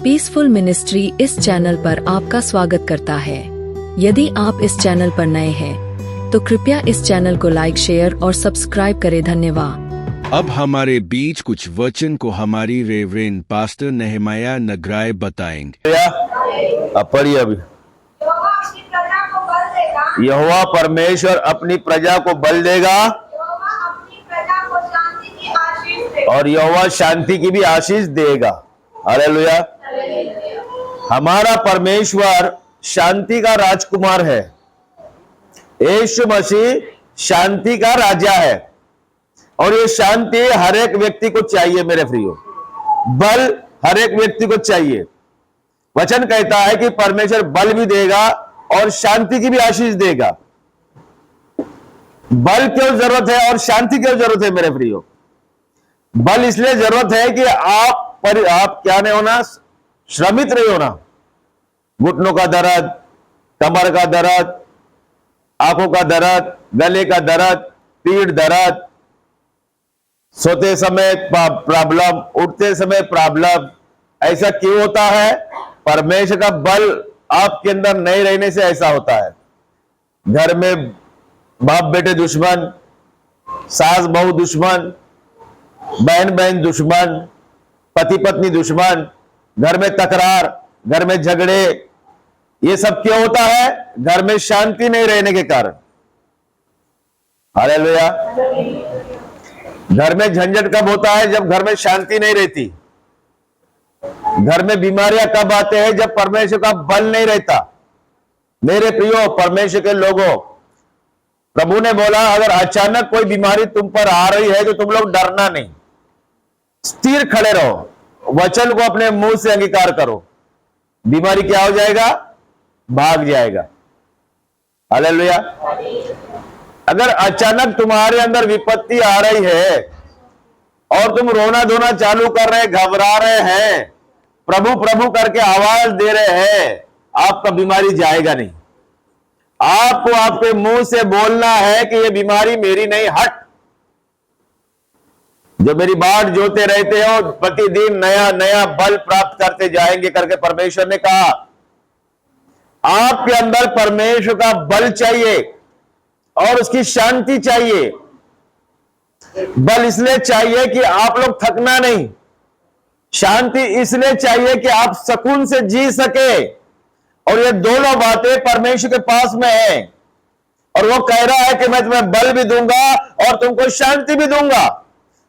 Peaceful ministry इस channel पर आपका स्वागत करता है। यदि आप इस चैनल पर नए हैं तो कृपया इस चैनल को लाइक, शेयर और सब्सक्राइब करें। धन्यवाद। अब हमारे बीच कुछ वचन को हमारी रेवरेंड पास्टर नेहमाया नगराय बताएंगे। पढ़िए अभी। यहोवा परमेश्वर अपनी प्रजा को बल देगा और यहोवा शांति की भी आशीष देगा। हालेलुया। हमारा परमेश्वर शांति का राजकुमार है। यीशु मसीह शांति का राजा है और ये शांति हर एक व्यक्ति को चाहिए। मेरे प्रियो, बल हर एक व्यक्ति को चाहिए। वचन कहता है कि परमेश्वर बल भी देगा और शांति की भी आशीष देगा। बल क्यों जरूरत है और शांति क्यों जरूरत है? मेरे प्रियो, बल इसलिए जरूरत है कि आप क्या नहीं होना, श्रमित नहीं होना। घुटनों का दर्द, कमर का दर्द, आंखों का दर्द, गले का दर्द, पीठ दर्द, सोते समय प्रॉब्लम, उठते समय प्रॉब्लम, ऐसा क्यों होता है? परमेश्वर का बल आपके अंदर नहीं रहने से ऐसा होता है। घर में बाप बेटे दुश्मन, सास बहू दुश्मन, बहन बहन दुश्मन, पति पत्नी दुश्मन, घर में तकरार, घर में झगड़े, ये सब क्यों होता है? घर में शांति नहीं रहने के कारण। हालेलुया। घर में झंझट कब होता है? जब घर में शांति नहीं रहती। घर में बीमारियां कब आते हैं? जब परमेश्वर का बल नहीं रहता। मेरे प्रियो परमेश्वर के लोगों, प्रभु ने बोला अगर अचानक कोई बीमारी तुम पर आ रही है तो तुम लोग डरना नहीं, स्थिर खड़े रहो, वचन को अपने मुंह से अंगीकार करो। बीमारी क्या हो जाएगा? भाग जाएगा। हालेलुया। अगर अचानक तुम्हारे अंदर विपत्ति आ रही है और तुम रोना धोना चालू कर रहे, घबरा रहे हैं, प्रभु प्रभु करके आवाज दे रहे हैं, आपका बीमारी जाएगा नहीं। आपको आपके मुंह से बोलना है कि ये बीमारी मेरी नहीं, हट। जो मेरी बाट जोते रहते हो प्रतिदिन नया नया बल प्राप्त करते जाएंगे करके परमेश्वर ने कहा। आपके अंदर परमेश्वर का बल चाहिए और उसकी शांति चाहिए। बल इसलिए चाहिए कि आप लोग थकना नहीं, शांति इसलिए चाहिए कि आप सुकून से जी सके। और ये दोनों बातें परमेश्वर के पास में है और वो कह रहा है कि मैं तुम्हें बल भी दूंगा और तुमको शांति भी दूंगा।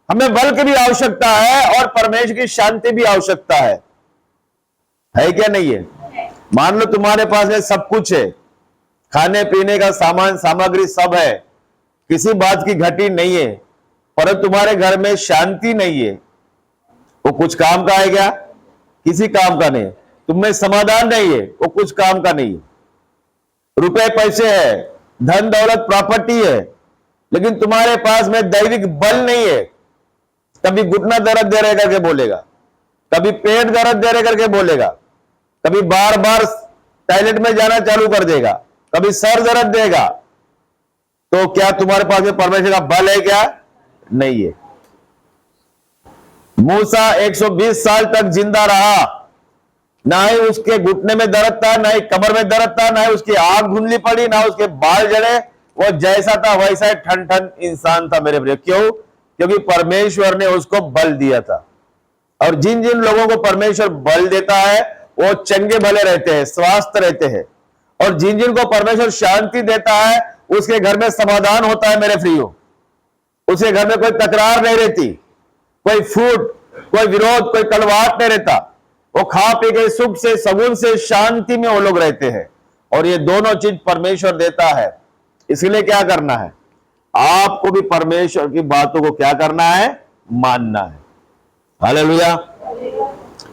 हमें बल की भी आवश्यकता है और परमेश्वर की शांति भी आवश्यकता है क्या नहीं है? मान लो तुम्हारे पास में सब कुछ है, खाने पीने का सामान सामग्री सब है, किसी बात की घटी नहीं है, परंतु तुम्हारे घर में शांति नहीं है, वो कुछ काम का है क्या? किसी काम का नहीं। तुम्हें समाधान नहीं है, वो कुछ काम का नहीं है। रुपए पैसे है, धन दौलत प्रॉपर्टी है, लेकिन तुम्हारे पास में दैविक बल नहीं है। कभी घुटना दर्द दे रहे करके बोलेगा, कभी पेट दर्द दे रहे करके बोलेगा, कभी बार बार टॉयलेट में जाना चालू कर देगा, कभी सर दर्द देगा। तो क्या तुम्हारे पास में परमेश्वर का बल है क्या? नहीं है। मूसा 120 साल तक जिंदा रहा, ना ही उसके घुटने में दर्द था, ना ही कमर में दर्द था, ना ही उसकी आंख धुंधली पड़ी, ना उसके बाल जड़े। वो जैसा था वैसा ठन ठन इंसान था। मेरे प्रिय, क्यों? क्योंकि परमेश्वर ने उसको बल दिया था। और जिन जिन लोगों को परमेश्वर बल देता है वो चंगे भले रहते हैं, स्वस्थ रहते हैं। और जिन जिन को परमेश्वर शांति देता है उसके घर में समाधान होता है। मेरे प्रियो, उसके घर में कोई तकरार नहीं रहती, कोई फूट, कोई विरोध, कोई कलवाट नहीं रहता। वो खा पी के सुख से, सगुन से, शांति में वो लोग रहते हैं। और ये दोनों चीज परमेश्वर देता है। इसलिए क्या करना है? आपको भी परमेश्वर की बातों को क्या करना है? मानना है। हालेलुया।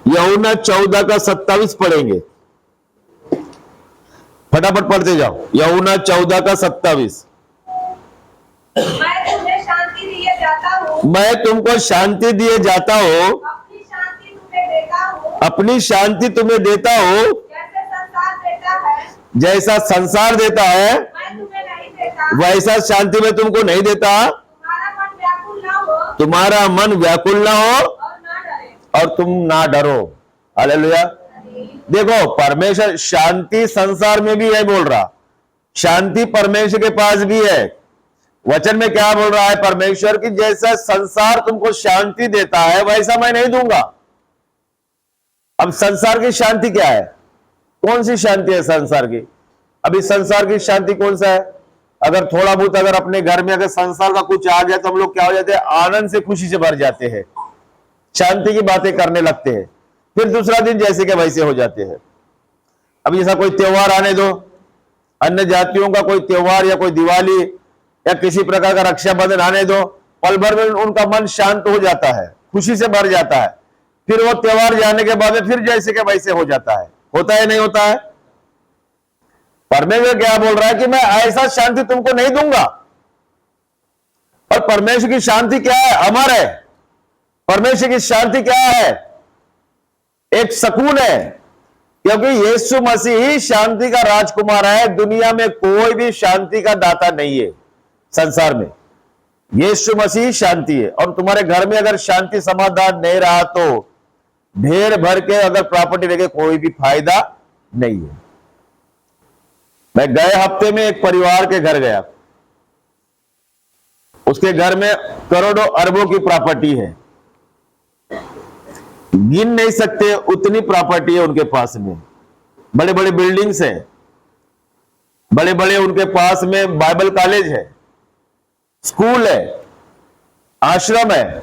यूहन्ना 14:27 पढ़ेंगे, फटाफट पढ़ते जाओ। यूहन्ना 14:27। मैं तुम्हें शांति दिए जाता हूँ, मैं तुमको शांति दिए जाता हूँ, अपनी शांति तुम्हें देता हूँ, अपनी शांति तुम्हें देता हूँ। जैसे संसार देता है जैसा संसार देता है मैं तुम्हें नहीं देता। वैसा शांति में तुमको नहीं देता। तुम्हारा मन व्याकुल न हो तुम्हारा मन व्याकुल ना हो और न डरे। और तुम ना डरो। हालेलुया। देखो, परमेश्वर शांति संसार में भी है बोल रहा, शांति परमेश्वर के पास भी है। वचन में क्या बोल रहा है परमेश्वर की, जैसा संसार तुमको शांति देता है वैसा मैं नहीं दूंगा। अब संसार की शांति क्या है? कौन सी शांति है संसार की? अभी संसार की शांति कौन सा है? अगर थोड़ा बहुत अगर अपने घर में अगर संसार का कुछ आ गया तो हम लोग क्या हो जाते हैं? आनंद से खुशी से भर जाते हैं, शांति की बातें करने लगते हैं, फिर दूसरा दिन जैसे के वैसे हो जाते हैं। अब जैसा कोई त्योहार आने दो, अन्य जातियों का कोई त्योहार या कोई दिवाली या किसी प्रकार का रक्षाबंधन आने दो, पल भर में उनका मन शांत हो जाता है, खुशी से भर जाता है, फिर वो त्योहार जाने के बाद फिर जैसे के वैसे हो जाता है। होता है नहीं होता है? परमेश्वर क्या बोल रहा है कि मैं ऐसा शांति तुमको नहीं दूंगा। और परमेश्वर की शांति क्या है? अमर है। परमेश्वर की शांति क्या है? एक सुकून है, क्योंकि यीशु मसीह ही शांति का राजकुमार है। दुनिया में कोई भी शांति का दाता नहीं है संसार में, यीशु मसीह शांति है। और तुम्हारे घर में अगर शांति समाधान नहीं रहा तो ढेर भर के अगर प्रॉपर्टी लेके कोई भी फायदा नहीं है। मैं गए हफ्ते में एक परिवार के घर गया, उसके घर में करोड़ों अरबों की प्रॉपर्टी है, गिन नहीं सकते उतनी प्रॉपर्टी है उनके पास में। बड़े बड़े बिल्डिंग्स हैं, बड़े बड़े उनके पास में बाइबल कॉलेज है, स्कूल है, आश्रम है,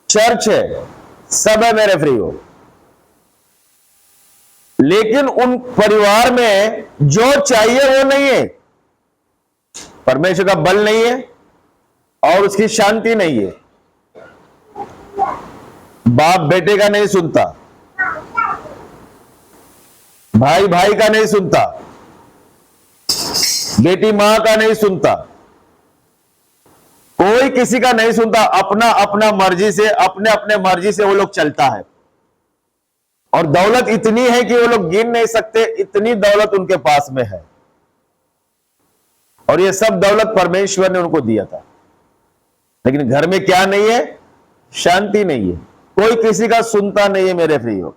चर्च है, सब है मेरे फ्री हो। लेकिन उन परिवार में जो चाहिए वो नहीं है। परमेश्वर का बल नहीं है और उसकी शांति नहीं है। बाप बेटे का नहीं सुनता, भाई भाई का नहीं सुनता, बेटी मां का नहीं सुनता, कोई किसी का नहीं सुनता। अपना अपना मर्जी से, अपने अपने मर्जी से वो लोग चलता है। और दौलत इतनी है कि वो लोग गिन नहीं सकते, इतनी दौलत उनके पास में है। और ये सब दौलत परमेश्वर ने उनको दिया था, लेकिन घर में क्या नहीं है? शांति नहीं है, कोई किसी का सुनता नहीं है मेरे प्रियो।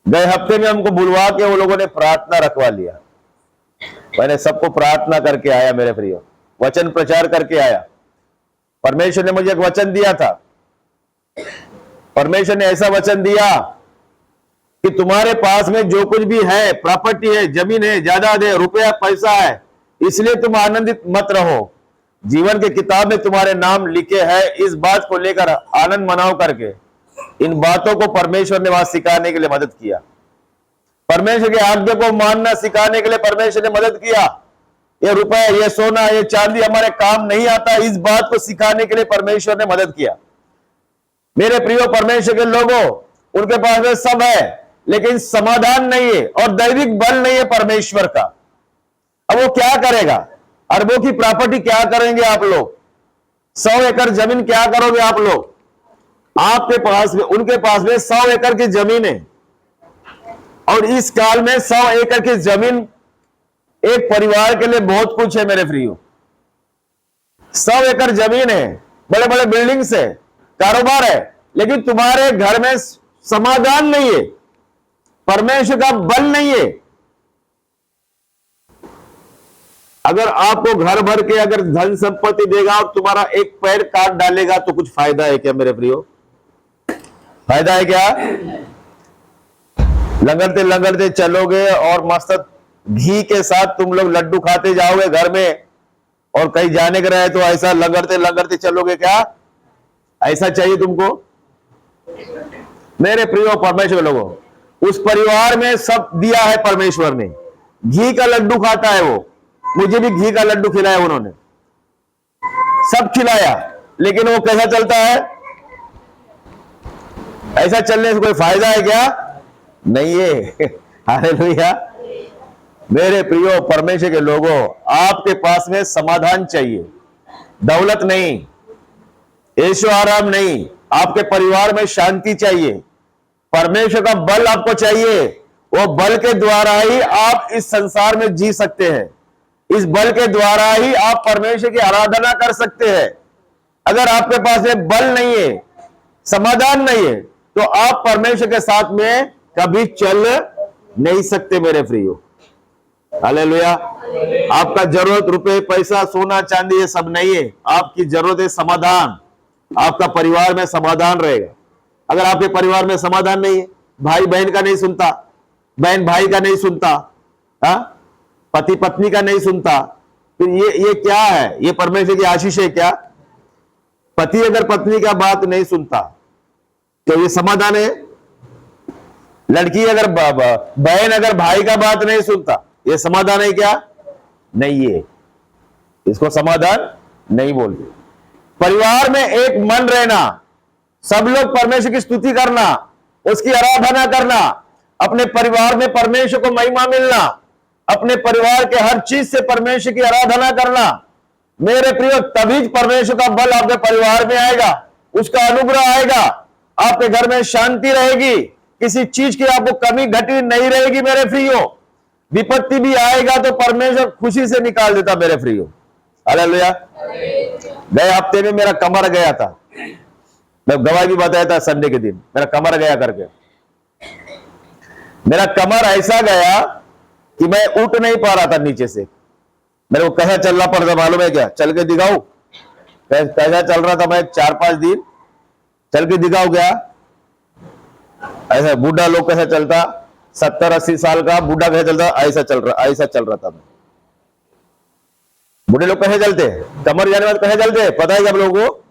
गए हफ्ते में हमको बुलवा के वो लोगों ने प्रार्थना रखवा लिया। मैंने सबको प्रार्थना करके आया मेरे प्रियो, वचन प्रचार करके आया। परमेश्वर ने मुझे एक वचन दिया था। परमेश्वर ने ऐसा वचन दिया कि तुम्हारे पास में जो कुछ भी है, प्रॉपर्टी है, जमीन है, जायदाद है, रुपया पैसा है, इसलिए तुम आनंदित मत रहो। जीवन के किताब में तुम्हारे नाम लिखे हैं, इस बात को लेकर आनंद मनाओ करके इन बातों को परमेश्वर ने वहां सिखाने के लिए मदद किया। परमेश्वर की आज्ञा को मानना सिखाने के लिए परमेश्वर ने मदद किया। ये रुपया, ये सोना, ये चांदी हमारे काम नहीं आता, इस बात को सिखाने के लिए परमेश्वर ने मदद किया। मेरे प्रियो परमेश्वर के लोगों, उनके पास में सब है लेकिन समाधान नहीं है और दैविक बल नहीं है परमेश्वर का। अब वो क्या करेगा? अरबों की प्रॉपर्टी क्या करेंगे आप लोग? 100 एकड़ जमीन क्या करोगे आप लोग? आपके पास में, उनके पास में 100 एकड़ की जमीन है। और इस काल में 100 एकड़ की जमीन एक परिवार के लिए बहुत कुछ है मेरे फ्रीओ। 100 एकड़ जमीन है, बड़े बड़े बिल्डिंग्स है, कारोबार है, लेकिन तुम्हारे घर में समाधान नहीं है, परमेश्वर का बल नहीं है। अगर आपको घर भर के अगर धन संपत्ति देगा और तुम्हारा एक पैर काट डालेगा तो कुछ फायदा है क्या मेरे प्रियो? फायदा है क्या? लंगड़ते लंगड़ते चलोगे और मस्त घी के साथ तुम लोग लड्डू खाते जाओगे घर में, और कहीं जाने के रहे तो ऐसा लंगड़ते लंगड़ते चलोगे क्या? ऐसा चाहिए तुमको? मेरे प्रियो परमेश्वर लोगों, उस परिवार में सब दिया है परमेश्वर ने। घी का लड्डू खाता है वो, मुझे भी घी का लड्डू खिलाया उन्होंने, सब खिलाया, लेकिन वो कैसा चलता है? ऐसा चलने से कोई फायदा है क्या? नहीं है। हालेलुया। मेरे प्रियो परमेश्वर के लोगों, आपके पास में समाधान चाहिए, दौलत नहीं, ऐशो आराम नहीं, आपके परिवार में शांति चाहिए, परमेश्वर का बल आपको चाहिए। वो बल के द्वारा ही आप इस संसार में जी सकते हैं, इस बल के द्वारा ही आप परमेश्वर की आराधना कर सकते हैं। अगर आपके पास में बल नहीं है, समाधान नहीं है, तो आप परमेश्वर के साथ में कभी चल नहीं सकते मेरे प्रियो। हालेलुया। आपका जरूरत रुपए पैसा सोना चांदी ये सब नहीं है, आपकी जरूरत है समाधान। आपका परिवार में समाधान रहेगा। अगर आपके परिवार में समाधान नहीं है, भाई बहन का नहीं सुनता, बहन भाई का नहीं सुनता, पति पत्नी का नहीं सुनता, फिर ये क्या है? ये परमेश्वर की आशीष है क्या? पति अगर पत्नी का बात नहीं सुनता तो ये समाधान है? लड़की अगर बहन अगर भाई का बात नहीं सुनता, ये समाधान है क्या? नहीं है, इसको समाधान नहीं बोलते। परिवार में एक मन रहना, सब लोग परमेश्वर की स्तुति करना, उसकी आराधना करना, अपने परिवार में परमेश्वर को महिमा मिलना, अपने परिवार के हर चीज से परमेश्वर की आराधना करना, मेरे प्रिय, तभी परमेश्वर का बल आपके परिवार में आएगा, उसका अनुग्रह आएगा, आपके घर में शांति रहेगी, किसी चीज की आपको कमी घटी नहीं रहेगी मेरे प्रियो। विपत्ति भी आएगा तो परमेश्वर खुशी से निकाल देता मेरे प्रियो। हालेलुया। गए हफ्ते में मेरा कमर गया था, मैं गवाही भी बताया था संडे के दिन, मेरा कमर गया करके। मेरा कमर ऐसा गया कि मैं उठ नहीं पा रहा था नीचे से। मेरे को कैसा चलना पड़ता मालूम है क्या? चल के दिखाऊं कैसा चल रहा था मैं 4-5 दिन? चल के दिखाऊं क्या? ऐसा बूढ़ा लोग कैसा चलता, 70-80 साल का बूढ़ा कैसा चलता, ऐसा चल रहा था मैं। बूढ़े लोग कैसे चलते? कमर जाने वाले कैसे चलते पता है क्या आप लोगों को?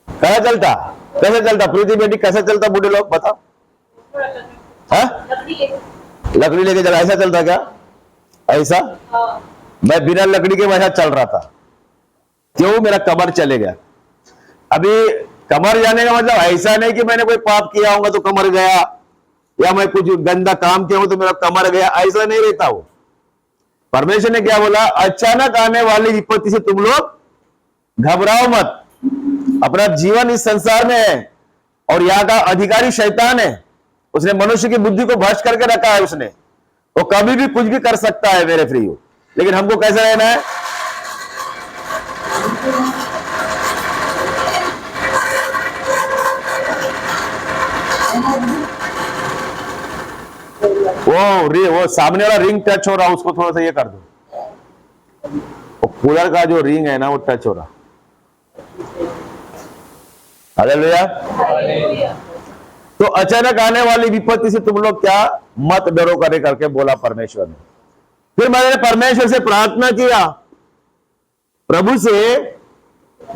कैसे चलता प्रीति बेटी, कैसे चलता बूढ़े लोग बताओ? लकड़ी लेके चला, ऐसा चलता क्या? ऐसा? मैं बिना लकड़ी के वैसा चल रहा था। क्यों? मेरा कमर चले गया। अभी कमर जाने का मतलब ऐसा नहीं कि मैंने कोई पाप किया होगा तो कमर गया, या मैं कुछ गंदा काम किया हूं तो मेरा कमर गया, ऐसा नहीं रहता वो। परमेश्वर ने क्या बोला? अचानक आने वाली विपत्ति से तुम लोग घबराओ मत। अपना जीवन इस संसार में है और यहाँ का अधिकारी शैतान है, उसने मनुष्य की बुद्धि को भ्रष्ट करके रखा है। उसने वो कभी भी कुछ भी कर सकता है मेरे प्रियो, लेकिन हमको कैसे रहना है? वो सामने वाला रिंग टच हो रहा, उसको थोड़ा सा ये कर दो। वो कूलर का जो रिंग है ना वो टच हो रहा। हालेलुया। तो अचानक आने वाली विपत्ति से तुम लोग क्या मत डरो करे करके बोला परमेश्वर ने। फिर मैंने परमेश्वर से प्रार्थना किया, प्रभु से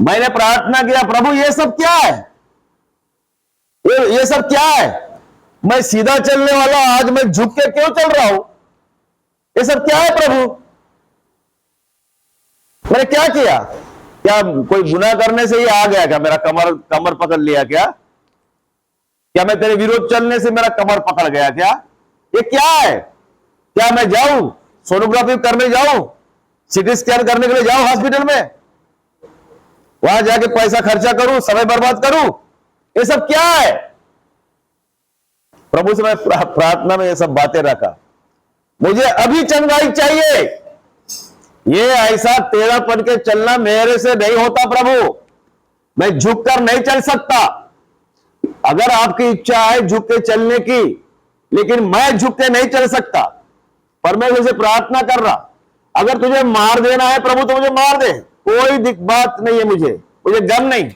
मैंने प्रार्थना किया, प्रभु ये सब क्या है? ये सब क्या है? मैं सीधा चलने वाला, आज मैं झुक के क्यों चल रहा हूं? ये सब क्या है प्रभु? मैंने क्या किया? क्या कोई गुनाह करने से ही आ गया क्या? मेरा कमर पकड़ लिया क्या? क्या मैं तेरे विरोध चलने से मेरा कमर पकड़ गया क्या? ये क्या है? क्या मैं जाऊं सोनोग्राफी करने जाऊं, सीटी स्कैन करने के लिए जाऊं हॉस्पिटल में, वहां जाके पैसा खर्चा करूं, समय बर्बाद करूं? ये सब क्या है? प्रभु से मैं प्रार्थना में ये सब बातें रखा। मुझे अभी चंगाई चाहिए। ये ऐसा टेढ़ापन के चलना मेरे से नहीं होता प्रभु, मैं झुक कर नहीं चल सकता। अगर आपकी इच्छा है झुक के चलने की, लेकिन मैं झुक के नहीं चल सकता। परमेश्वर से प्रार्थना कर रहा, अगर तुझे मार देना है प्रभु तो मुझे मार दे, कोई बात नहीं है, मुझे गम नहीं।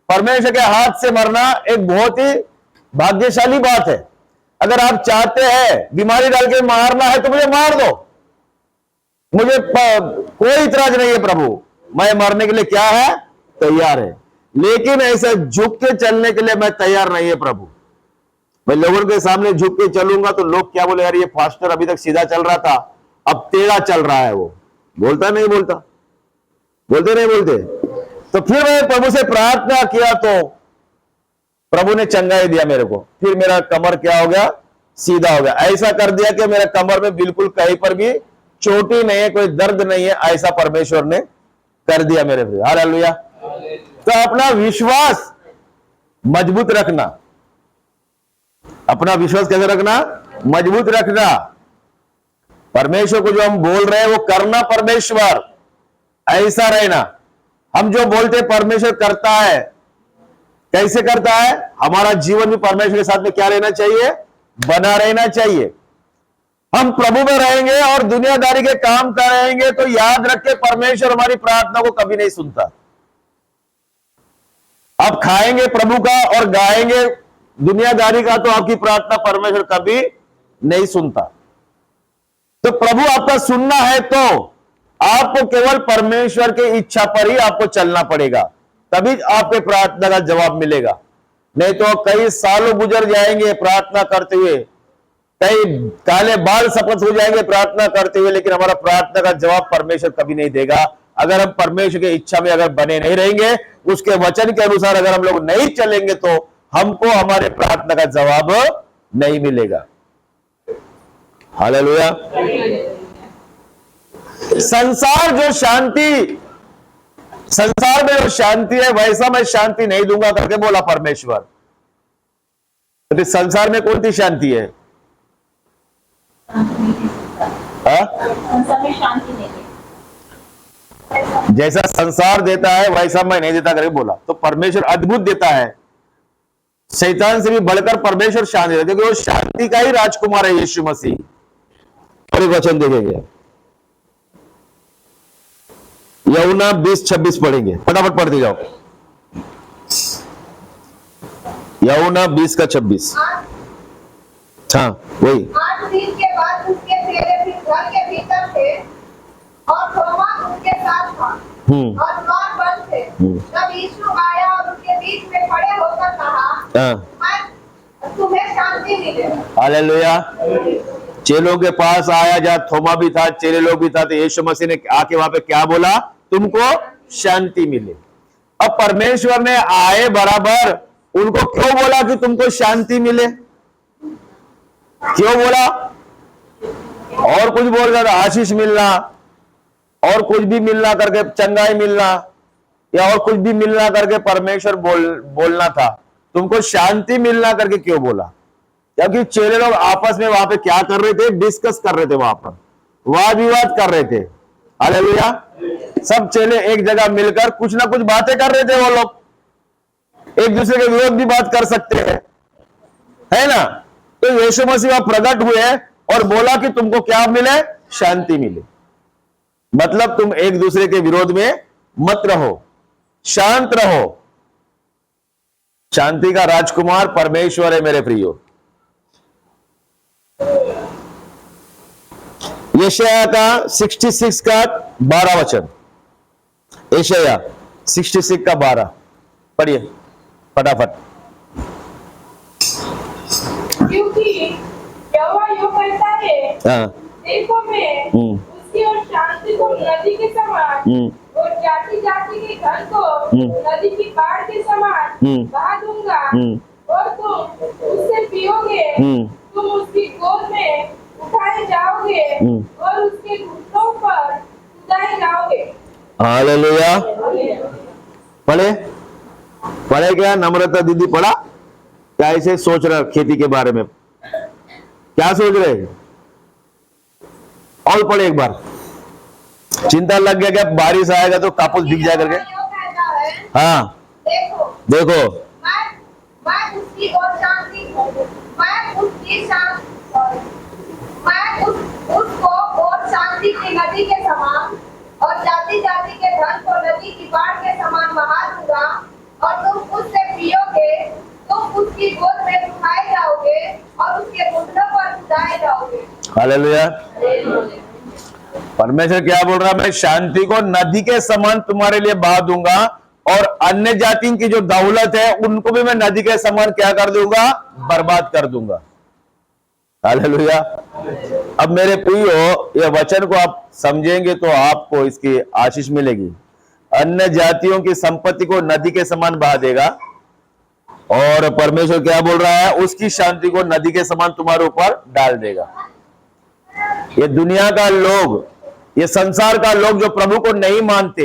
परमेश्वर के हाथ से मरना एक बहुत ही भाग्यशाली बात है। अगर आप चाहते हैं बीमारी डाल के मारना है तो मुझे मार दो, मुझे कोई इतराज नहीं है प्रभु, मैं मरने के लिए क्या है तैयार है, लेकिन ऐसा झुक के चलने के लिए मैं तैयार नहीं है प्रभु। मैं लोगों के सामने झुक के चलूंगा तो लोग क्या बोले, यार ये फास्टर अभी तक सीधा चल रहा था अब टेढ़ा चल रहा है। वो बोलता नहीं बोलता, बोलते नहीं बोलते। तो फिर मैं प्रभु से प्रार्थना किया तो प्रभु ने चंगाई दिया मेरे को। फिर मेरा कमर क्या हो गया? सीधा हो गया। ऐसा कर दिया कि मेरा कमर में बिल्कुल कहीं पर भी चोट ही नहीं है, कोई दर्द नहीं है, ऐसा परमेश्वर ने कर दिया मेरे पे। हालेलुया। तो अपना विश्वास मजबूत रखना, अपना विश्वास कैसे रखना? मजबूत रखना। परमेश्वर को जो हम बोल रहे हैं वो करना, परमेश्वर ऐसा रहना। हम जो बोलते परमेश्वर करता है, कैसे करता है? हमारा जीवन भी परमेश्वर के साथ में क्या रहना चाहिए? बना रहना चाहिए। हम प्रभु में रहेंगे और दुनियादारी के काम करेंगे तो याद रख के परमेश्वर हमारी प्रार्थना को कभी नहीं सुनता। आप खाएंगे प्रभु का और गाएंगे दुनियादारी का तो आपकी प्रार्थना परमेश्वर कभी नहीं सुनता। तो प्रभु आपका सुनना है तो आपको केवल परमेश्वर की इच्छा पर ही आपको चलना पड़ेगा, तभी आपके प्रार्थना का जवाब मिलेगा। नहीं तो कई सालों गुजर जाएंगे प्रार्थना करते हुए, कई काले बाल सफेद हो जाएंगे प्रार्थना करते हुए, लेकिन हमारा प्रार्थना का जवाब परमेश्वर कभी नहीं देगा। अगर हम परमेश्वर की इच्छा में अगर बने नहीं रहेंगे, उसके वचन के अनुसार अगर हम लोग नहीं चलेंगे तो हमको हमारे प्रार्थना का जवाब नहीं मिलेगा। हालेलुया। संसार में जो शांति है वैसा मैं शांति नहीं दूंगा करके बोला परमेश्वर। तो संसार में कौन सी शांति है? संसार में शांति नहीं है। जैसा संसार देता है वैसा मैं नहीं देता करके बोला। तो परमेश्वर अद्भुत देता है, शैतान से भी बढ़कर परमेश्वर शांति देता है, क्योंकि वो शांति का ही राजकुमार है यीशु मसीह। और एक वचन देखेंगे, यूहन्ना 20:26 पढ़ेंगे, फटाफट पढ़ते जाओ। यूहन्ना 20:26। हाँ वही। 8 दिन के बाद उसके चेले फिर घर के भीतर थे और थोमा उनके साथ था और द्वार बंद थे। तब यीशु आया और उनके बीच में खड़े होकर कहा, मैं तुम्हें शांति मिले। हालेलुया। चेलों के पास आया, जहां थोमा भी था, चेले लोग भी था, तो यीशु मसीह ने आके वहां पे क्या बोला? तुमको शांति मिले। अब परमेश्वर ने आए बराबर उनको क्यों बोला कि तुमको शांति मिले? क्यों बोला? और कुछ बोल रहा था, आशीष मिलना और कुछ भी मिलना करके, चंगाई मिलना या और कुछ भी मिलना करके परमेश्वर बोलना था। तुमको शांति मिलना करके क्यों बोला? क्योंकि चेले लोग आपस में वहां पे क्या कर रहे थे? डिस्कस कर रहे थे, वहां पर वाद विवाद कर रहे थे। हालेलुया। सब चेले एक जगह मिलकर कुछ ना कुछ बातें कर रहे थे। वो लोग एक दूसरे के विरोध भी बात कर सकते हैं, है ना? तो यीशु मसीह प्रकट हुए और बोला कि तुमको क्या मिले? शांति मिले। मतलब तुम एक दूसरे के विरोध में मत रहो, शांत रहो। शांति का राजकुमार परमेश्वर है मेरे प्रियो। यशायाह का 66 का 12 वचन, यशायाह 66 का 12 पढ़िए फटाफट। क्योंकि यहोवा यूं कहता है, देखो मैं उसकी और शांति को नदी के समान और जाति जाति के धन को नदी की बाढ़ के समान बहा दूंगा और तुम उससे पियोगे। तुम उसकी गोद में उठाए जाओगे और उसके घुटनों पर उठाए जाओगे। हालेलुया। पढ़े पढ़े क्या? नम्रता दीदी पढ़ा क्या? ऐसे सोच रहा खेती के बारे में क्या सोच रहे? और पढ़े एक बार। चिंता लग गया क्या बारिश आएगा तो कापूस भीग जाए करके? हाँ देखो मैं उसकी और शांति मैं उसको और शांति की नदी के समान और जाति जाति के धन को नदी की बाढ़ के समान बहा दूंगा और तुम उससे पियोगे। तुम उसकी गोद में उठाए जाओगे और उसके घुटनों पर उठाए जाओगे। हालेलुया। परमेश्वर क्या बोल रहा है? मैं शांति को नदी के समान तुम्हारे लिए बहा दूंगा और अन्य जाति की जो दौलत है उनको भी मैं नदी के समान क्या कर दूंगा? बर्बाद कर दूंगा। हालेलुया। अब मेरे प्रियो, ये वचन को आप समझेंगे तो आपको इसकी आशीष मिलेगी। अन्य जातियों की संपत्ति को नदी के समान बहा देगा और परमेश्वर क्या बोल रहा है? उसकी शांति को नदी के समान तुम्हारे ऊपर डाल देगा। ये दुनिया का लोग, ये संसार का लोग जो प्रभु को नहीं मानते,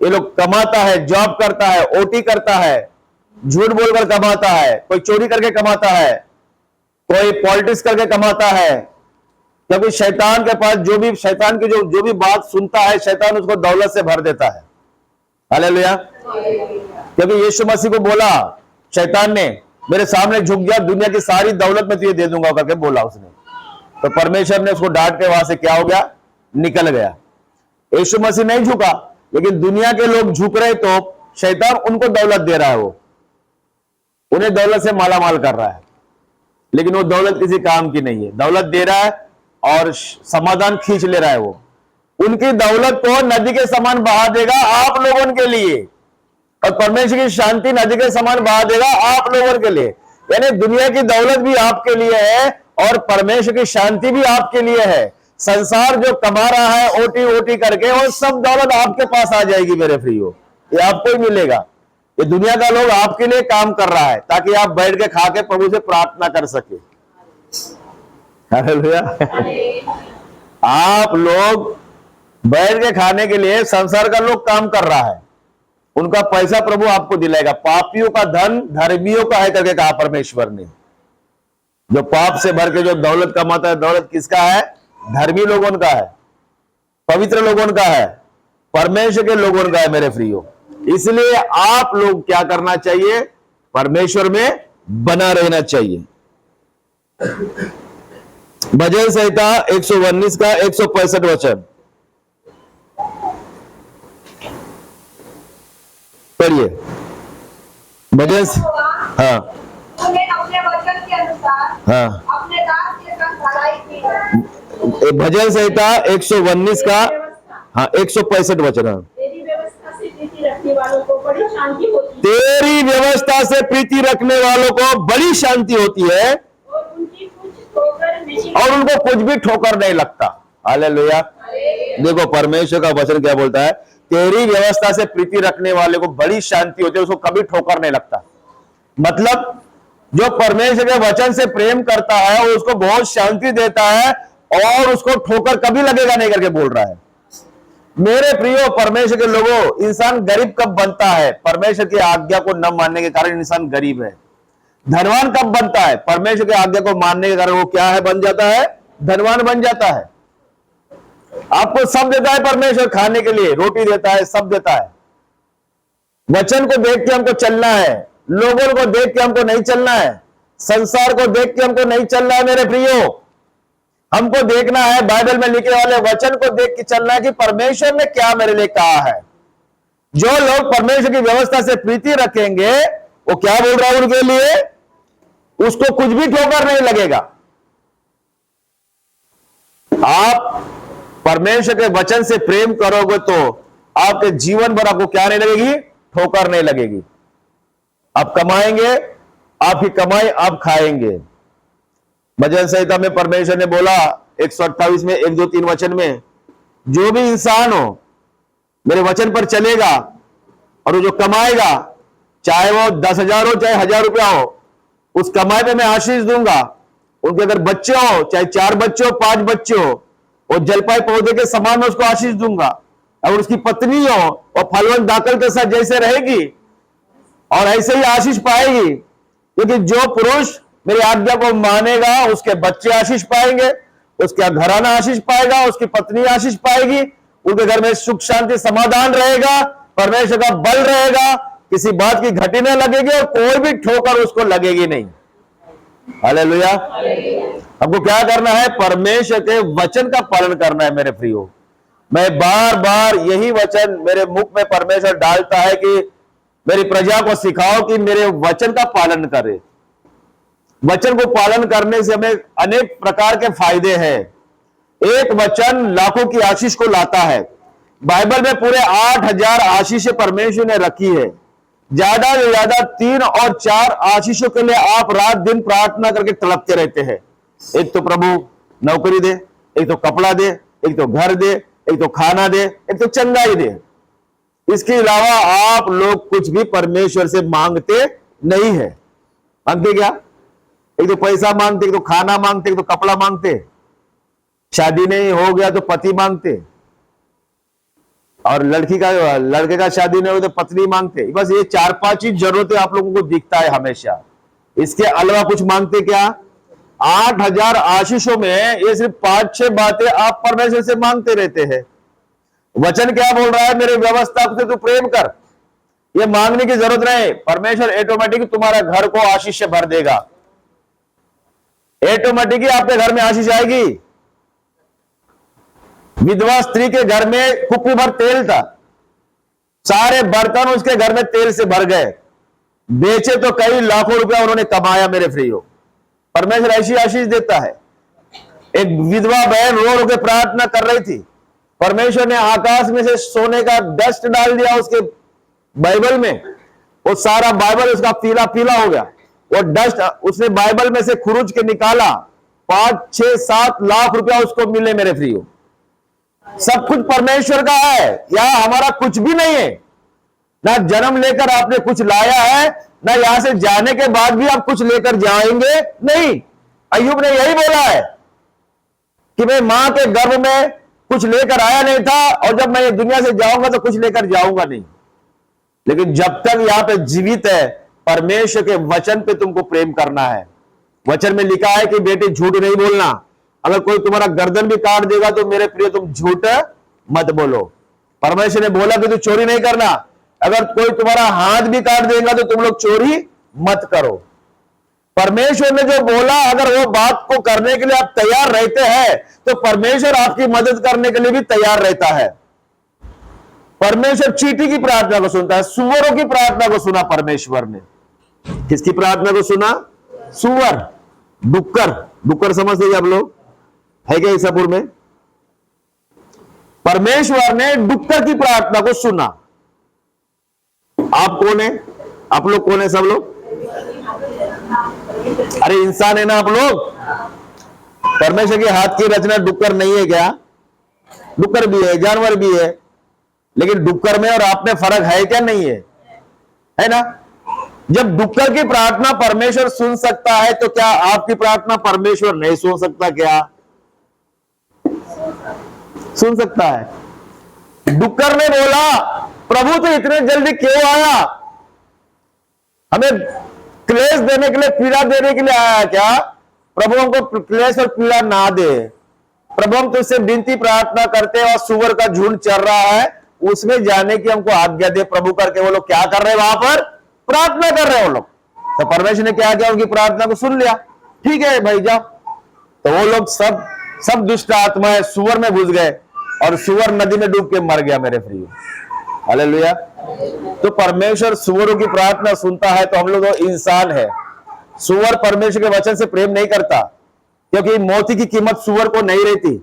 ये लोग कमाता है, जॉब करता है, ओटी करता है, झूठ बोलकर कमाता है, कोई चोरी करके कमाता है, कोई पॉलिटिक्स करके कमाता है, क्योंकि शैतान के पास शैतान की जो भी बात सुनता है, शैतान उसको दौलत से भर देता है। हालेलुया। क्योंकि यीशु मसीह को बोला शैतान ने मेरे सामने झुक गया, दुनिया की सारी दौलत मैं तुझे दे दूंगा करके बोला उसने। तो परमेश्वर ने उसको डांट के वहां से क्या हो गया, निकल गया। यीशु मसीह नहीं झुका, लेकिन दुनिया के लोग झुक रहे तो शैतान उनको दौलत दे रहा है, वो उन्हें दौलत से मालामाल कर रहा है, लेकिन वो दौलत किसी काम की नहीं है। दौलत दे रहा है और समाधान खींच ले रहा है। वो उनकी दौलत को नदी के समान बहा देगा आप लोगों के लिए, और परमेश्वर की शांति नदी के समान बहा देगा आप लोगों के लिए। यानी दुनिया की दौलत भी आपके लिए है और परमेश्वर की शांति भी आपके लिए है। संसार जो कमा रहा है ओटी ओटी करके, वो सब दौलत आपके पास आ जाएगी मेरे प्रियो, ये आपको ही मिलेगा। ये दुनिया का लोग आपके लिए काम कर रहा है ताकि आप बैठ के खा के प्रभु से प्रार्थना कर सके। हालेलुया। आप लोग बैठ के खाने के लिए संसार का लोग काम कर रहा है, उनका पैसा प्रभु आपको दिलाएगा। पापियों का धन धर्मियों का है करके कहा परमेश्वर ने। जो पाप से भर के जो दौलत कमाता है, दौलत किसका है? धर्मी लोगों का है, पवित्र लोगों का है, परमेश्वर के लोगों का है मेरे प्रियो। इसलिए आप लोग क्या करना चाहिए? परमेश्वर में बना रहना चाहिए। भजन संहिता 119 का 165 वचन पढ़िए। भजन, हाँ, उन्हें अपने वचन के अनुसार हाँ, अपने दास के संग भलाई की। भजन संहिता 119 का, हाँ, 165 वचन। हाँ, तेरी व्यवस्था से प्रीति रखने वालों को बड़ी शांति होती है, तेरी व्यवस्था से प्रीति रखने वालों को बड़ी शांति होती है, और उनकी कुछ ठोकर नहीं, और उनको कुछ भी ठोकर नहीं लगता। हालेलुया। देखो परमेश्वर का वचन क्या बोलता है, तेरी व्यवस्था से प्रीति रखने वाले को बड़ी शांति होती है, उसको कभी ठोकर नहीं लगता। मतलब जो परमेश्वर के वचन से प्रेम करता है वो उसको बहुत शांति देता है और उसको ठोकर कभी लगेगा नहीं करके बोल रहा है। मेरे प्रियो परमेश्वर के लोगों, इंसान गरीब कब बनता है? परमेश्वर की आज्ञा को न मानने के कारण इंसान गरीब है। धनवान कब बनता है? परमेश्वर की आज्ञा को मानने के कारण वो क्या है? बन जाता है, धनवान बन जाता है। आपको सब देता है परमेश्वर, खाने के लिए रोटी देता है, सब देता है। वचन को देख के हमको चलना है, लोगों को देख के हमको नहीं चलना है, संसार को देख के हमको नहीं चलना है मेरे प्रियो। हमको देखना है बाइबल में लिखे वाले वचन को देख के चलना है कि परमेश्वर ने क्या मेरे लिए कहा है। जो लोग परमेश्वर की व्यवस्था से प्रीति रखेंगे वो क्या बोल रहा है उनके लिए, उसको कुछ भी ठोकर नहीं लगेगा। आप परमेश्वर के वचन से प्रेम करोगे तो आपके जीवन भर आपको क्या नहीं लगेगी? ठोकर नहीं लगेगी। आप कमाएंगे, आपकी कमाई आप खाएंगे। भजन संहिता में परमेश्वर ने बोला 128 में 1, 2, 3 वचन में, जो भी इंसान हो मेरे वचन पर चलेगा और वो जो कमाएगा, चाहे वो 10,000 हो चाहे 1,000 रुपया हो, उस कमाई पे मैं आशीष दूंगा। उनके अगर बच्चे हो, चाहे 4 बच्चे हो 5 बच्चे हो, वो जलपाई पौधे के समान में उसको आशीष दूंगा। और उसकी पत्नी हो और फलवंत दाखल के साथ जैसे रहेगी और ऐसे ही आशीष पाएगी, क्योंकि जो पुरुष मेरी आज्ञा को मानेगा उसके बच्चे आशीष पाएंगे, उसका घराना आशीष पाएगा, उसकी पत्नी आशीष पाएगी, उनके घर में सुख शांति समाधान रहेगा, परमेश्वर का बल रहेगा, किसी बात की घटी न लगेगी और कोई भी ठोकर उसको लगेगी नहीं। हालेलुया। हमको क्या करना है? परमेश्वर के वचन का पालन करना है मेरे प्रियो। मैं बार बार यही वचन मेरे मुख में परमेश्वर डालता है कि मेरी प्रजा को सिखाओ कि मेरे वचन का पालन करे। वचन को पालन करने से हमें अनेक प्रकार के फायदे हैं। एक वचन लाखों की आशीष को लाता है। बाइबल में पूरे 8,000 आशीषें परमेश्वर ने रखी है। ज्यादा से ज्यादा 3 और 4 आशीषों के लिए आप रात दिन प्रार्थना करके तड़पते रहते हैं। एक तो प्रभु नौकरी दे, एक तो कपड़ा दे, एक तो घर दे, एक तो खाना दे, एक तो चंगाई दे। इसके अलावा आप लोग कुछ भी परमेश्वर से मांगते नहीं है। मांगते क्या? एक तो पैसा मांगते, एक तो खाना मांगते, एक तो कपड़ा मांगते, शादी नहीं हो गया तो पति मांगते, और लड़के का शादी नहीं हो तो पत्नी मांगते। बस ये 4-5 चीज जरूरतें आप लोगों को दिखता है हमेशा। इसके अलावा कुछ मांगते क्या? 8,000 आशीषों में ये सिर्फ 5-6 बातें आप परमेश्वर से मांगते रहते हैं। वचन क्या बोल रहा है? मेरे व्यवस्था से तू प्रेम कर, ये मांगने की जरूरत नहीं, परमेश्वर ऑटोमेटिक तुम्हारा घर को आशीष से भर देगा। ऑटोमेटिक आपके घर में आशीष आएगी। विधवा स्त्री के घर में कुप्पी भर तेल था, सारे बर्तन उसके घर में तेल से भर गए, बेचे तो कई लाखों रुपया उन्होंने कमाया। मेरे फ्रीयो, परमेश्वर ऐसी आशीष देता है। एक विधवा बहन रो रो के प्रार्थना कर रही थी, परमेश्वर ने आकाश में से सोने का डस्ट डाल दिया उसके बाइबल में, वो सारा बाइबल उसका पीला पीला हो गया। वो डस्ट उसने बाइबल में से खुरुच के निकाला, 5, 6, 7 लाख रुपया उसको मिले। मेरे फ्रीयो, सब कुछ परमेश्वर का है, यहां हमारा कुछ भी नहीं है। ना जन्म लेकर आपने कुछ लाया है, ना यहां से जाने के बाद भी आप कुछ लेकर जाएंगे नहीं। अय्यूब ने यही बोला है कि मैं मां के गर्भ में कुछ लेकर आया नहीं था, और जब मैं ये दुनिया से जाऊंगा तो कुछ लेकर जाऊंगा नहीं। लेकिन जब तक यहां पे जीवित है, परमेश्वर के वचन पे तुमको प्रेम करना है। वचन में लिखा है कि बेटे झूठ नहीं बोलना। अगर कोई तुम्हारा गर्दन भी काट देगा तो मेरे प्रिय तुम झूठ मत बोलो। परमेश्वर ने बोला कि तू चोरी नहीं करना। अगर कोई तुम्हारा हाथ भी काट देगा तो तुम लोग चोरी मत करो। परमेश्वर ने जो बोला, अगर वो बात को करने के लिए आप तैयार रहते हैं तो परमेश्वर आपकी मदद करने के लिए भी तैयार रहता है। परमेश्वर चींटी की प्रार्थना को सुनता है, सुअरों की प्रार्थना को सुना परमेश्वर ने। किसकी प्रार्थना को सुना? सुअर, डुक्कर। डुक्कर समझते हैं आप लोग, है क्या ईसापुर में? परमेश्वर ने डुक्कर की प्रार्थना को सुना। आप कौन है? आप लोग कौन है? सब लोग अरे इंसान है ना आप लोग। परमेश्वर के हाथ की रचना डुक्कर नहीं है क्या? डुक्कर भी है, जानवर भी है, लेकिन डुक्कर में और आप में फर्क है क्या? नहीं है, है ना? जब डुक्कर की प्रार्थना परमेश्वर सुन सकता है तो क्या आपकी प्रार्थना परमेश्वर नहीं सुन सकता? क्या सुन सकता है। डुक्कर ने बोला, प्रभु तो इतने जल्दी क्यों आया? हमें क्लेश देने के लिए, पीड़ा देने के लिए आया क्या? प्रभु हमको क्लेश और पीड़ा ना दे। प्रभु हम तुझसे विनती प्रार्थना करते हैं और सुअर का झुंड चल रहा है, उसमें जाने की हमको आज्ञा दे प्रभु। करके वो लोग क्या कर रहे हैं? वहां पर प्रार्थना कर रहे हैं वो लोग। तो परमेश्वर ने क्या किया? उनकी प्रार्थना को सुन लिया। ठीक है भाई, जाओ। तो वो लोग सब दुष्ट आत्माएं सुअर में घुस गए और सुअर नदी में डूब के मर गया। मेरे फ्री, हालेलुया। तो परमेश्वर सुअरों की प्रार्थना सुनता है। तो हम लोग इंसान है। सुअर परमेश्वर के वचन से प्रेम नहीं करता, क्योंकि मोती की कीमत सुअर को नहीं रहती।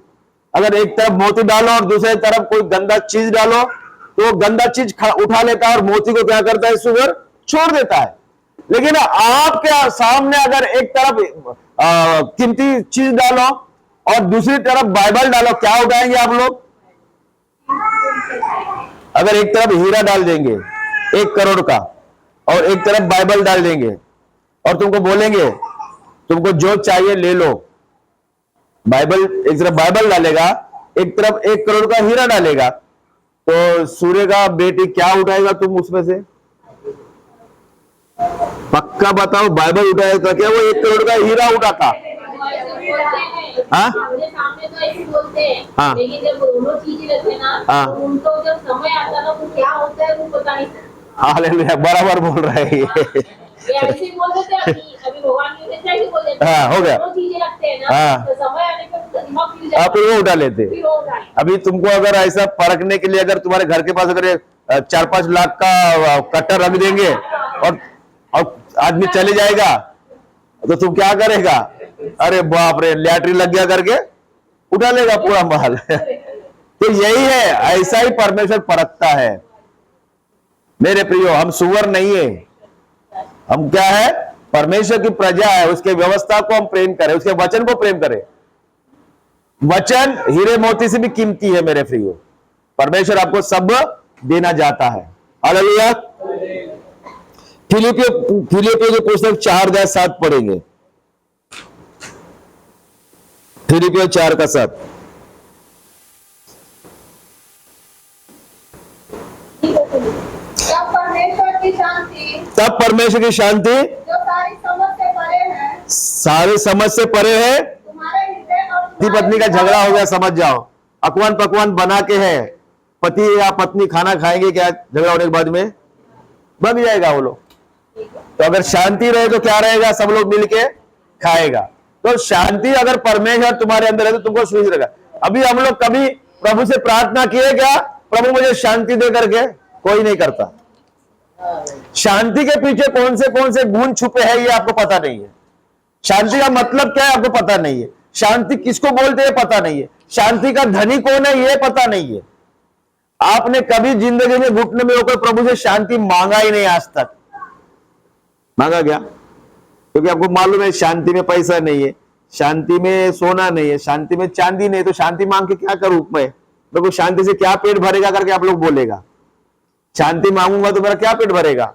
अगर एक तरफ मोती डालो और दूसरी तरफ कोई गंदा चीज डालो तो वो गंदा चीज उठा लेता है और मोती को क्या करता है? सुअर छोड़ देता है। लेकिन आपके सामने अगर एक तरफ कीमती चीज डालो और दूसरी तरफ बाइबल डालो, क्या उठाएंगे आप लोग? अगर एक तरफ हीरा डाल देंगे 1 करोड़ का और एक तरफ बाइबल डाल देंगे और तुमको बोलेंगे तुमको जो चाहिए ले लो, बाइबल एक तरफ बाइबल डालेगा, एक तरफ 1 करोड़ का हीरा डालेगा, तो सूर्य का बेटी क्या उठाएगा तुम उसमें से? पक्का बताओ, बाइबल उठाएगा क्या वो 1 करोड़ का हीरा उठाता? हाँ सामने तो ऐसे बोलते हैं, हाँ, लेकिन जब दोनों चीजें रहते हैं ना, हाँ, तो उनको जब समय आता है वो क्या होता है वो पता नहीं चलता। हालेलुया, बराबर बोल रहे हैं। ये ऐसे ही बोल देते हैं। अभी भगवान की वजह से बोल देते हैं। हाँ, हो गया। दोनों चीजें रखते हैं ना, हाँ, तो समय आने पर दिमाग फिर जाता है, आप वो उठा लेते। फिर वो उठाए। अभी तुमको अगर ऐसा परखने के लिए अगर तुम्हारे घर के पास अगर 4-5 लाख का कट्टर रख देंगे और आदमी चले जाएगा तो तुम क्या करेगा? अरे बाप रे, लैटरी लग गया करके उठा लेगा पूरा माल। तो यही है, ऐसा ही परमेश्वर परखता है। मेरे प्रियो, हम सुअर नहीं है, हम क्या है? परमेश्वर की प्रजा है। उसके व्यवस्था को हम प्रेम करें, उसके वचन को प्रेम करें। वचन हीरे मोती से भी कीमती है मेरे प्रियो। परमेश्वर आपको सब देना चाहता है। हालेलुया। फिलिपियों की पुस्तक 4:7 पढ़ेंगे। फिलिपियों 4:7। तब परमेश्वर की शांति, तब परमेश्वर की शांति जो सारी समझ से परे है, सारे समझ से परे है। तुम्हारे हृदय और पति पत्नी का झगड़ा हो गया, समझ जाओ, अकवान पकवान बना के है, पति या पत्नी खाना खाएंगे क्या झगड़ा होने के बाद में? भाग जाएगा वो लोग। तो अगर शांति रहे तो क्या रहेगा, सब लोग मिलके खाएगा। तो शांति अगर परमेश्वर तुम्हारे अंदर है तो तुमको सुख रहेगा। अभी हम लोग कभी प्रभु से प्रार्थना किए क्या, प्रभु मुझे शांति दे करके? कोई नहीं करता। शांति के पीछे कौन से गुण छुपे हैं ये आपको पता नहीं है। शांति का मतलब क्या है आपको पता नहीं है। शांति किसको बोलते हैं पता नहीं है। शांति का धनी कौन है ये पता नहीं है। आपने कभी जिंदगी में घुटने में होकर प्रभु से शांति मांगा ही नहीं आज तक। मांगा क्या? क्योंकि आपको मालूम है शांति में पैसा नहीं है, शांति में सोना नहीं है, शांति में चांदी नहीं, तो शांति मांग के क्या करूं मैं? देखो शांति से क्या पेट भरेगा करके आप लोग बोलेगा। शांति मांगूंगा तो मेरा क्या पेट भरेगा?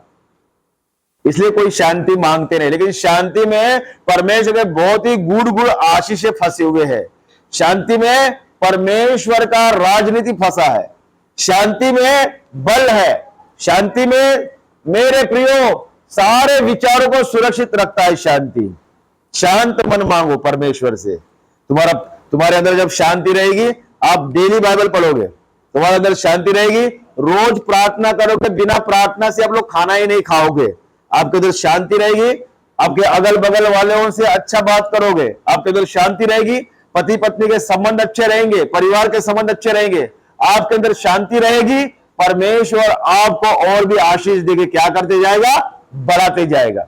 इसलिए कोई शांति मांगते नहीं। लेकिन शांति में परमेश्वर के बहुत ही गूढ़ आशीष फंसे हुए हैं। शांति में परमेश्वर का राजनीति फंसा है। शांति में बल है। शांति में मेरे प्रियो सारे विचारों को सुरक्षित रखता है शांति। शांत मन मांगो परमेश्वर से। तुम्हारे अंदर जब शांति रहेगी, आप डेली बाइबल पढ़ोगे, तुम्हारे अंदर शांति रहेगी, रोज प्रार्थना करोगे, बिना प्रार्थना से आप लोग खाना ही नहीं खाओगे। आपके अंदर शांति रहेगी, आपके अगल बगल वालों से अच्छा बात करोगे, आपके अंदर शांति रहेगी, पति पत्नी के संबंध अच्छे रहेंगे, परिवार के संबंध अच्छे रहेंगे, आपके अंदर शांति रहेगी। परमेश्वर आपको और भी आशीष देके क्या करते जाएगा? बढ़ाते जाएगा।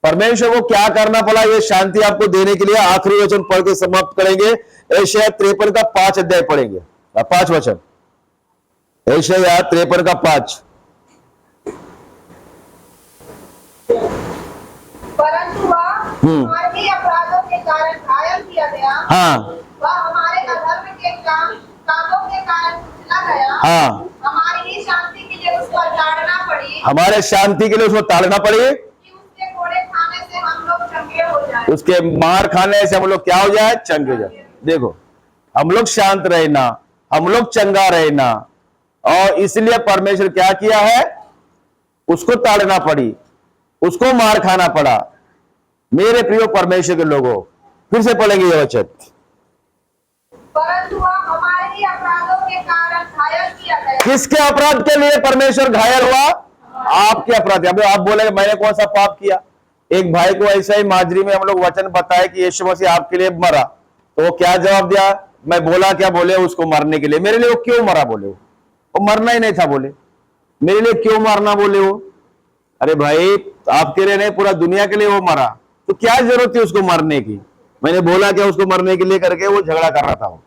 परमेश्वर को क्या करना पड़ा ये शांति आपको देने के लिए? आखिरी वचन पढ़ के समाप्त करेंगे। यशायाह 53 का 5 अध्याय पढ़ेंगे, 5 वचन। यशायाह 53 का 5। परंतु वह हमारे अपराधों के कारण घायल किया गया, हाँ, वह हमारे अधर्म के कामों के कारण कुचला गया, हाँ, हमारी ही शांति के लिए उसको ताड़ना पड़ी, हमारे शांति के लिए उसको ताड़ना पड़ी, कि उसके कोड़े खाने से हम लोग चंगे हो जाए। उसके मार खाने से हम लोग क्या हो जाए? चंगे हो जाए। देखो हम लोग शांत रहना, हम लोग चंगा रहना, और इसलिए परमेश्वर क्या किया है? उसको ताड़ना पड़ी, उसको मार खाना पड़ा। मेरे प्रिय परमेश्वर के लोगों, फिर से पढ़ेंगे ये वचन। परंतु वह हमारे ही अपराधों के कारण घायल किया गया। किसके अपराध के लिए परमेश्वर घायल हुआ? आपके अपराध। अभी आप बोले मैंने कौन सा पाप किया? एक भाई को ऐसा ही माजरी में हम लोग वचन बताए कि यीशु मसीह आपके लिए मरा, तो वो क्या जवाब दिया? मैं बोला क्या? बोले उसको मरने के लिए। मेरे लिए वो क्यों मरा? बोले वो मरना ही नहीं था। बोले मेरे लिए क्यों मरना? बोले वो, अरे भाई आपके लिए नहीं, पूरा दुनिया के लिए वो मरा, तो क्या जरूरत थी उसको मरने की? मैंने बोला क्या उसको मरने के लिए करके वो झगड़ा कर रहा था। वो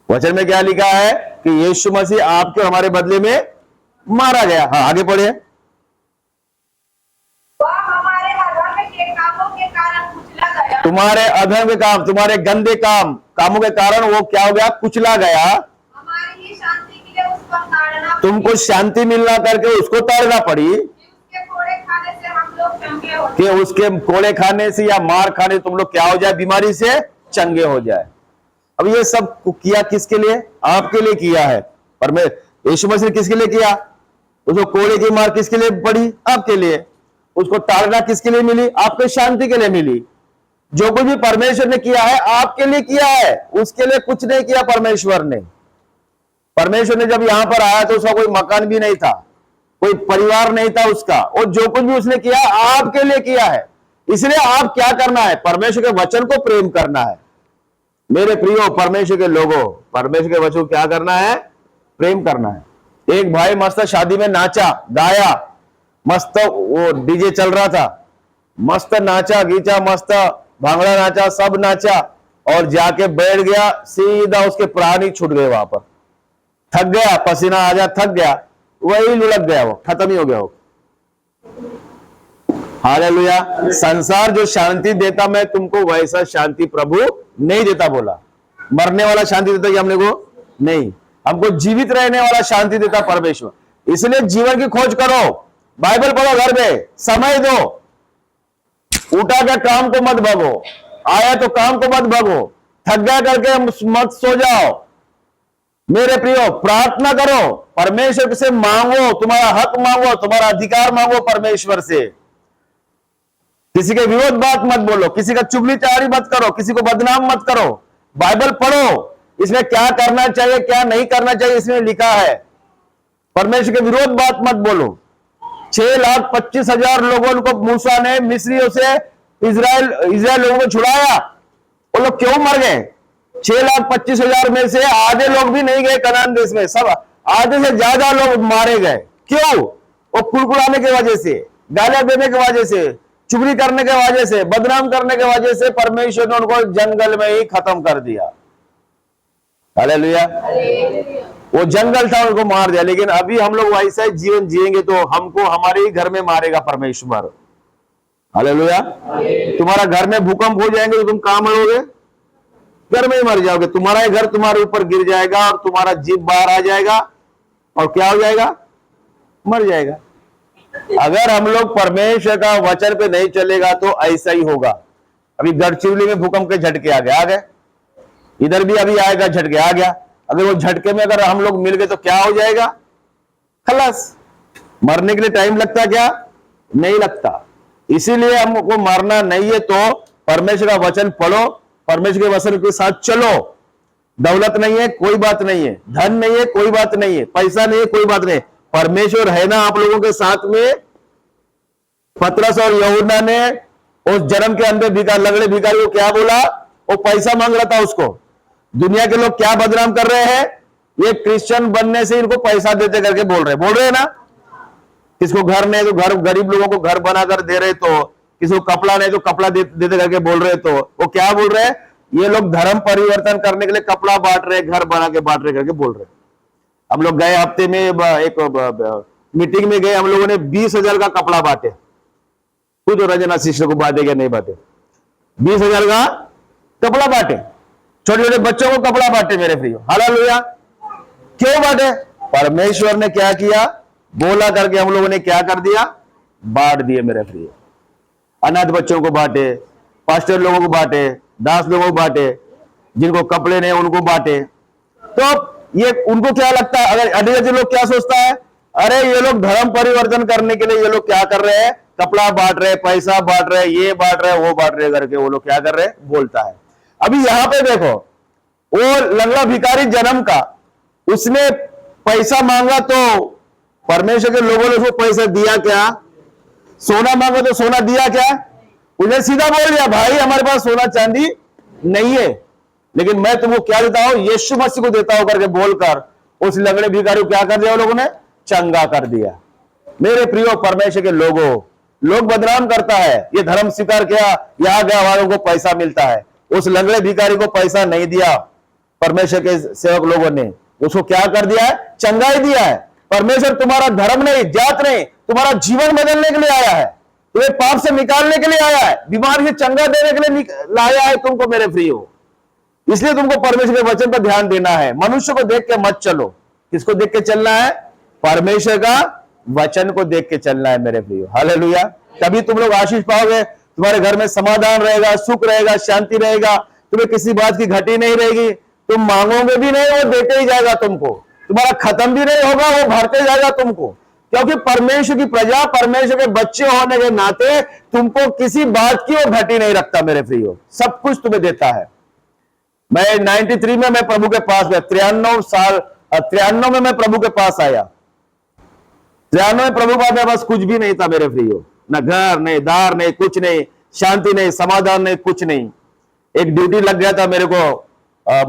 वचन में क्या लिखा है कि यीशु मसीह आपके हमारे बदले में मारा गया। हाँ आगे पढ़िए। वह हमारे अधर्म के कामों के कारण कुचला गया। तुम्हारे अधर्म के काम, तुम्हारे गंदे कामों के कारण वो क्या हो गया? कुचला गया। हमारी ही शांति के लिए उसको ताड़ना पड़ी, तुमको शांति मिलना करके उसको ताड़ना पड़ी, कि उसके कोड़े खाने से हम लोग चंगे हो कि उसके कोड़े खाने से या मार खाने से तुम लोग क्या हो जाए? बीमारी से चंगे हो जाए। अब ये सब किया किसके लिए? आपके लिए किया है। पर मैं यीशु मसीह किसके लिए किया? उसको कोड़े की मार किसके लिए पड़ी? आपके लिए। उसको ताड़ना किसके लिए मिली? आपके शांति के लिए मिली। जो कुछ भी परमेश्वर ने किया है आपके लिए किया है, उसके लिए कुछ नहीं किया परमेश्वर ने। परमेश्वर ने जब यहां पर आया तो उसका कोई मकान भी नहीं था, कोई परिवार नहीं था उसका, और जो कुछ भी उसने किया आपके लिए किया है। इसलिए आप क्या करना है? परमेश्वर के वचन को प्रेम करना है। मेरे प्रियो परमेश्वर के लोगों, परमेश्वर के वचन को क्या करना है? प्रेम करना है। एक भाई मस्त शादी में नाचा गाया, मस्त वो डीजे चल रहा था, मस्त नाचा गीचा, मस्त भांगड़ा नाचा, सब नाचा, और जाके बैठ गया, सीधा उसके प्राण ही छूट गए। वहां पर थक गया, पसीना आ जा, थक गया, वही लुढ़क गया, वो खत्म ही हो गया वो। हालेलुया। संसार जो शांति देता मैं तुमको वैसा शांति प्रभु नहीं देता। बोला मरने वाला शांति देता कि हमने को नहीं, हमको जीवित रहने वाला शांति देता परमेश्वर। इसलिए जीवन की खोज करो, बाइबल पढ़ो, घर में समय दो, उठा के काम को मत भगो, आया तो काम को मत भगो, थक गया करके मत सो जाओ। मेरे प्रियो प्रार्थना करो, परमेश्वर से मांगो, तुम्हारा हक मांगो, तुम्हारा अधिकार मांगो परमेश्वर से। किसी के विरोध बात मत बोलो, किसी का चुगली चारी मत करो, किसी को बदनाम मत करो। बाइबल पढ़ो, इसमें क्या करना चाहिए क्या नहीं करना चाहिए इसमें लिखा है। परमेश्वर के विरोध बात मत बोलो। 6,25,000 लोगों को मूसा ने मिस्रियों से इजराइल लोगों को छुड़ाया। वो लोग क्यों मर गए? 6,25,000 में से आधे लोग भी नहीं गए कनान देश में, सब आधे से ज्यादा लोग मारे गए। क्यों? वो कुलकुलाने की वजह से, गालियां देने की वजह से, चुगली करने की वजह से, बदनाम करने की वजह से परमेश्वर ने उनको जंगल में ही खत्म कर दिया। हालेलुया। वो जंगल था, उनको मार दिया। लेकिन अभी हम लोग वैसा ही जीवन जिएंगे तो हमको हमारे ही घर में मारेगा परमेश्वर। हालेलुया। तुम्हारा घर में भूकंप हो जाएंगे तो तुम कहां मरोगे? घर में ही मर जाओगे। तुम्हारा ही घर तुम्हारे ऊपर गिर जाएगा और तुम्हारा जीभ बाहर आ जाएगा और क्या हो जाएगा? मर जाएगा। अगर हम लोग परमेश्वर का वचन पे नहीं चलेगा तो ऐसा ही होगा। अभी गढ़चिरौली में भूकंप के झटके आ गए, इधर भी अभी आएगा झटके, आ गया। अगर वो झटके में अगर हम लोग मिल गए तो क्या हो जाएगा? खलास। मरने के लिए टाइम लगता क्या? नहीं लगता। इसीलिए हमको मरना नहीं है तो परमेश्वर का वचन पढ़ो, परमेश्वर के वचन के साथ चलो। दौलत नहीं है कोई बात नहीं है, धन नहीं है कोई बात नहीं है, पैसा नहीं है कोई बात नहीं, परमेश्वर है ना आप लोगों के साथ में। पतरस और यूहन्ना ने उस जन्म के अंदर लंगड़े भिखारी को क्या बोला? वो पैसा मांग रहा था उसको। दुनिया के लोग क्या बदनाम कर रहे हैं? ये क्रिश्चियन बनने से इनको पैसा देते करके बोल रहे हैं ना। किसको घर नहीं तो घर, गरीब लोगों को घर बनाकर दे रहे, तो किसी को कपड़ा नहीं तो कपड़ा देते करके बोल रहे। तो वो क्या बोल रहे हैं? ये लोग धर्म परिवर्तन करने के लिए कपड़ा बांट रहे, घर बना के बांट रहे करके बोल रहे। हम लोग गए हफ्ते में एक मीटिंग में गए, हम लोगों ने 20,000 का कपड़ा बांटे। कुछ रजना शिष्य को बांटे क्या नहीं बांटे? 20,000 का कपड़ा बांटे, छोटे छोटे बच्चों को कपड़ा बांटे मेरे प्रियो। हालेलुया। क्यों बांटे? परमेश्वर ने क्या किया? बोला करके हम लोगों ने क्या कर दिया? बांट दिए मेरे प्रियो। अनाथ बच्चों को बांटे, पास्टर लोगों को बांटे, दास लोगों को बांटे, जिनको कपड़े नहीं उनको बांटे। तो ये उनको क्या लगता है? अगर अधिकांश लोग क्या सोचता है? अरे ये लोग धर्म परिवर्तन करने के लिए ये लोग क्या कर रहे हैं? कपड़ा बांट रहे, पैसा बांट रहे, ये बांट रहे, वो बांट रहे करके वो लोग क्या कर रहे हैं? बोलता है। अभी यहां पे देखो, वो लंगड़ा भिखारी जन्म का, उसने पैसा मांगा तो परमेश्वर के लोगों ने उसको पैसा दिया क्या? सोना मांगा तो सोना दिया क्या? उसने सीधा बोल दिया, भाई हमारे पास सोना चांदी नहीं है, लेकिन मैं तुमको क्या देता हूं? यीशु मसीह को देता हूं करके बोलकर उस लंगड़े भिखारी को क्या कर दिया? लोगों ने चंगा कर दिया। मेरे प्रियो परमेश्वर के लोगों, लोग बदनाम करता है, ये धर्म स्वीकार किया, यहां गया वालों को पैसा मिलता है। उस लंगड़े भिखारी को पैसा नहीं दिया परमेश्वर के सेवक लोगों ने, उसको क्या कर दिया है? चंगा ही दिया है। परमेश्वर तुम्हारा धर्म नहीं, जात नहीं, तुम्हारा जीवन बदलने के लिए आया है, तुम्हें पाप से निकालने के लिए आया है, बीमारी से चंगा देने के लिए लाया है तुमको मेरे प्रियो। इसलिए तुमको परमेश्वर के वचन पर ध्यान देना है। मनुष्य को देख के मत चलो। किसको देख के चलना है? परमेश्वर का वचन को देख के चलना है मेरे प्रियो। हालेलुया। तभी तुम लोग आशीष पाओगे, तुम्हारे घर में समाधान रहेगा, सुख रहेगा, शांति रहेगा, तुम्हें किसी बात की घटी नहीं रहेगी, तुम मांगोगे भी नहीं, वो देते ही जाएगा तुमको, तुम्हारा खत्म भी नहीं होगा, वो भरते जाएगा तुमको। क्योंकि परमेश्वर की प्रजा, परमेश्वर के बच्चे होने के नाते तुमको किसी बात की वो घटी नहीं रखता मेरे प्रियो, सब कुछ तुम्हें देता है। मैं 93 में मैं प्रभु के पास गया, 93 में मैं प्रभु के पास आया। 93 में प्रभु के पास मेरे पास कुछ भी नहीं था मेरे प्रियो, ना घर नहीं, दार नहीं, कुछ नहीं, शांति नहीं, समाधान नहीं, कुछ नहीं। एक ड्यूटी लग गया था मेरे को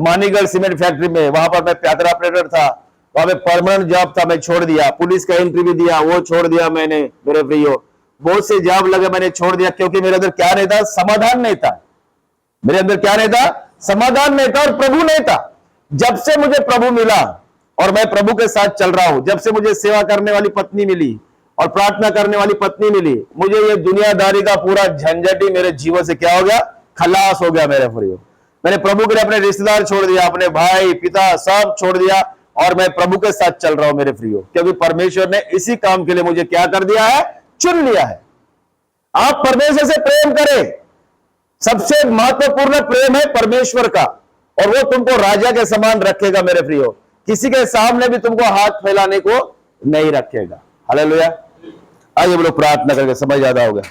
मानीगढ़ सीमेंट फैक्ट्री में, वहां पर मैं प्यादरा ऑपरेटर था, वहां पे परमानेंट जॉब था, मैं छोड़ दिया। पुलिस का इंटरव्यू दिया, वो छोड़ दिया मैंने मेरे प्रियो। बहुत से जॉब लगे, मैंने छोड़ दिया, क्योंकि मेरे अंदर क्या नहीं था? समाधान नहीं था। मेरे अंदर क्या नहीं था? समाधान नहीं था और प्रभु नहीं था। जब से मुझे प्रभु मिला और मैं प्रभु के साथ चल रहा हूं, जब से मुझे सेवा करने वाली पत्नी मिली और प्रार्थना करने वाली पत्नी मिली, मुझे ये दुनियादारी का पूरा झंझट ही मेरे जीवन से क्या हो गया? खलास हो गया मेरे प्रियो। मैंने प्रभु के लिए अपने रिश्तेदार छोड़ दिया, अपने भाई पिता सब छोड़ दिया और मैं प्रभु के साथ चल रहा हूं मेरे प्रियो, क्योंकि परमेश्वर ने इसी काम के लिए मुझे क्या कर दिया है? चुन लिया है। आप परमेश्वर से प्रेम करें, सबसे महत्वपूर्ण प्रेम है परमेश्वर का, और वो तुमको राजा के समान रखेगा मेरे प्रियो, किसी के सामने भी तुमको हाथ फैलाने को नहीं रखेगा। हालेलुया। आइए हम लोग प्रार्थना करके, समय ज्यादा हो गया।